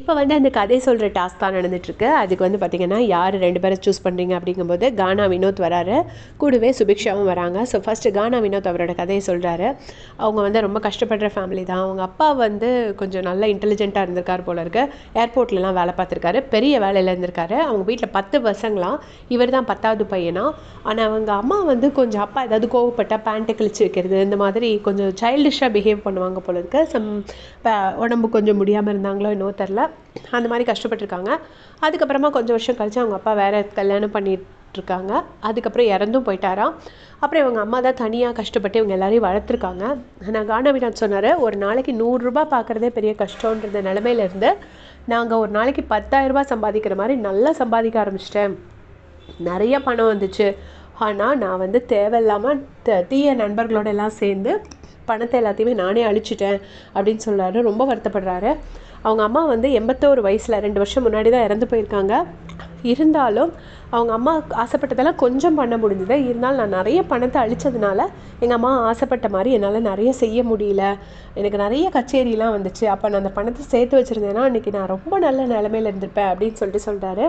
இப்போ வந்து அந்த கதை சொல்கிற டாஸ்க் தான் நடந்துகிட்ருக்கு. அதுக்கு வந்து பார்த்திங்கன்னா யார் 2 பேரை சூஸ் பண்ணுறீங்க அப்படிங்கும்போது கானா வினோத் வராரு, கூடவே சுபிக்ஷாவும் வராங்க. ஸோ ஃபஸ்ட்டு கானா வினோத் அவரோட கதையை சொல்கிறாரு. அவங்க வந்து ரொம்ப கஷ்டப்படுற ஃபேமிலி தான். அவங்க அப்பா வந்து கொஞ்சம் நல்ல இன்டெலிஜென்ட்டாக இருந்திருக்கார் போல இருக்கு. ஏர்போர்ட்லலாம் வேலை பார்த்துருக்காரு, பெரிய வேலையில் இருந்திருக்காரு. அவங்க வீட்டில் 10 பசங்களாம், இவர் தான் 10வது பையனா. ஆனால் அவங்க அம்மா வந்து கொஞ்சம் அப்பா ஏதாவது கோவப்பட்டால் பேண்ட்டை கிழிச்சு வைக்கிறது, இந்த மாதிரி கொஞ்சம் சைல்டிஷாக பிஹேவ் பண்ணுவாங்க போல இருக்கு. உடம்பு கொஞ்சம் முடியாமல் இருந்தாங்களோ என்னவோ தெரில, அந்த மாதிரி கஷ்டப்பட்டுருக்காங்க. அதுக்கப்புறமா கொஞ்சம் வருஷம் கழிச்சு அவங்க அப்பா வேறு கல்யாணம் பண்ணிட்டுருக்காங்க. அதுக்கப்புறம் இறந்தும் போயிட்டாராம். அப்புறம் இவங்க அம்மா தான் தனியாக கஷ்டப்பட்டு இவங்க எல்லாரையும் வளர்த்துருக்காங்க. நான் கானா வினோத் சொன்னார், ஒரு நாளைக்கு 100 ரூபா பார்க்குறதே பெரிய கஷ்டன்ற நிலமையிலேருந்து நாங்கள் ஒரு நாளைக்கு 10,000 ரூபா சம்பாதிக்கிற மாதிரி நல்லா சம்பாதிக்க ஆரம்பிச்சிட்டேன். நிறைய பணம் வந்துச்சு. ஆனால் நான் வந்து தேவையில்லாமல் தீய நண்பர்களோட எல்லாம் சேர்ந்து பணத்தை எல்லாத்தையுமே நானே அழிச்சிட்டேன் அப்படின்னு சொல்கிறாரு. ரொம்ப வருத்தப்படுறாரு. அவங்க அம்மா வந்து 81 வயசில் 2 வருஷம் முன்னாடி தான் இறந்து போயிருக்காங்க. இருந்தாலும் அவங்க அம்மா ஆசைப்பட்டதெல்லாம் கொஞ்சம் பண்ண முடிஞ்சுது. இருந்தாலும் நான் நிறைய பணத்தை அழித்ததுனால எங்கள் அம்மா ஆசைப்பட்ட மாதிரி என்னால் நிறைய செய்ய முடியல. எனக்கு நிறைய கச்சேரிலாம் வந்துச்சு. அப்போ நான் அந்த பணத்தை சேர்த்து வச்சுருந்தேன்னா அன்றைக்கி நான் ரொம்ப நல்ல நிலமையில் இருந்திருப்பேன் அப்படின்னு சொல்கிறாரு.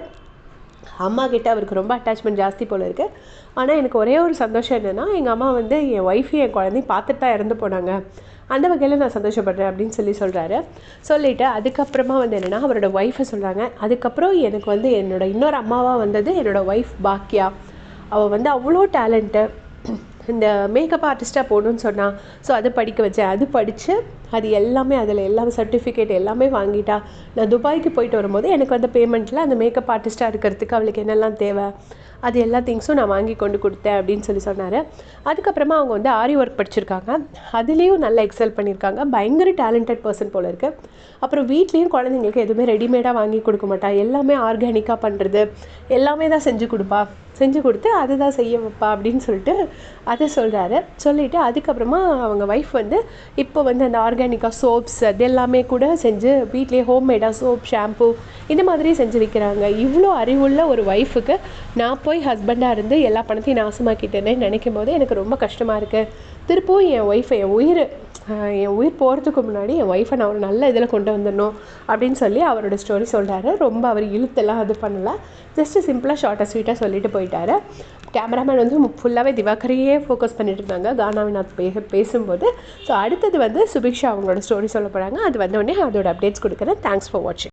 அம்மா கிட்ட அவருக்கு ரொம்ப அட்டாச்மெண்ட் ஜாஸ்தி போல் இருக்குது. ஆனால் எனக்கு ஒரே ஒரு சந்தோஷம் என்னென்னா, எங்கள் அம்மா வந்து என் ஒய்ஃபையும் என் குழந்தையும் பார்த்துட்டு தான் இறந்து போனாங்க. அந்த வகையில் நான் சந்தோஷப்படுறேன் அப்படின்னு சொல்கிறாரு. சொல்லிவிட்டு அதுக்கப்புறமா வந்து என்னென்னா அவரோட ஒய்ஃபை சொல்கிறாங்க. அதுக்கப்புறம் எனக்கு வந்து என்னோடய இன்னொரு அம்மாவாக வந்தது என்னோடய ஒய்ஃப் பாக்கியா. அவள் வந்து அவ்வளோ டேலண்ட்டு. இந்த மேக்கப் ஆர்டிஸ்ட்டாக போகணுன்னு சொன்னான். ஸோ அது படிக்க வச்சேன். அது படித்து அது எல்லாமே அதில் எல்லாமே சர்டிஃபிகேட் எல்லாமே வாங்கிட்டா. நான் துபாய்க்கு போயிட்டு வரும்போது எனக்கு வந்து பேமெண்ட்டில் அந்த மேக்கப் ஆர்டிஸ்ட்டாக இருக்கிறதுக்கு அவளுக்கு என்னெல்லாம் தேவை அது எல்லா திங்ஸும் நான் வாங்கி கொண்டு கொடுத்தேன் அப்படின்னு சொன்னார். அதுக்கப்புறமா அவங்க வந்து ஆரி ஒர்க் படிச்சிருக்காங்க. அதுலேயும் நல்லா எக்ஸல் பண்ணியிருக்காங்க. பயங்கர டேலண்டட் பர்சன் போல் இருக்குது. அப்புறம் வீட்லேயும் குழந்தைங்களுக்கு எதுவுமே ரெடிமேடாக வாங்கி கொடுக்க மாட்டா. எல்லாமே ஆர்கானிக்காக பண்ணுறது எல்லாமே தான் செஞ்சு கொடுத்து அதுதான் செய்ய வைப்பா அப்படின்னு சொல்லிட்டு அதை சொல்கிறாரு. சொல்லிவிட்டு அதுக்கப்புறமா அவங்க ஒய்ஃப் வந்து இப்போ வந்து அந்த ஆர்கானிக்காக சோப்ஸ் அது எல்லாமே கூட செஞ்சு வீட்லேயே ஹோம்மேடாக சோப் ஷாம்பு இந்த மாதிரி செஞ்சு விற்கிறாங்க. இவ்வளோ அறிவுள்ள ஒரு ஒய்ஃபுக்கு நான் போய் ஹஸ்பண்டாக இருந்து எல்லா பணத்தையும் நாசமாக்கிட்டேன்னு நினைக்கும் போது எனக்கு ரொம்ப கஷ்டமாக இருக்குது. திருப்பவும் என் ஒய்ஃபை என் உயிர் போகிறதுக்கு முன்னாடி என் ஒய்ஃபை நான் ஒரு நல்ல இதில் கொண்டு வந்துடணும் அப்படின்னு சொல்லி அவரோட ஸ்டோரி சொல்கிறாரு. ரொம்ப அவர் இழுத்தெல்லாம் அது பண்ணலை. ஜஸ்ட்டு சிம்பிளாக ஷார்ட்டாக ஸ்வீட்டாக சொல்லிட்டு போயிட்டாரு. கேமராமேன் வந்து ஃபுல்லாகவே திவாகரையே ஃபோக்கஸ் பண்ணிட்டு இருந்தாங்க கானா வினோத் பேசும்போது. ஸோ அடுத்தது வந்து சுபிக்ஷா அவங்களோட ஸ்டோரி சொல்ல போகிறாங்க. அது வந்தோடனே அதோட அப்டேட்ஸ் கொடுக்குறேன். தேங்க்ஸ் ஃபார் வாட்சிங்.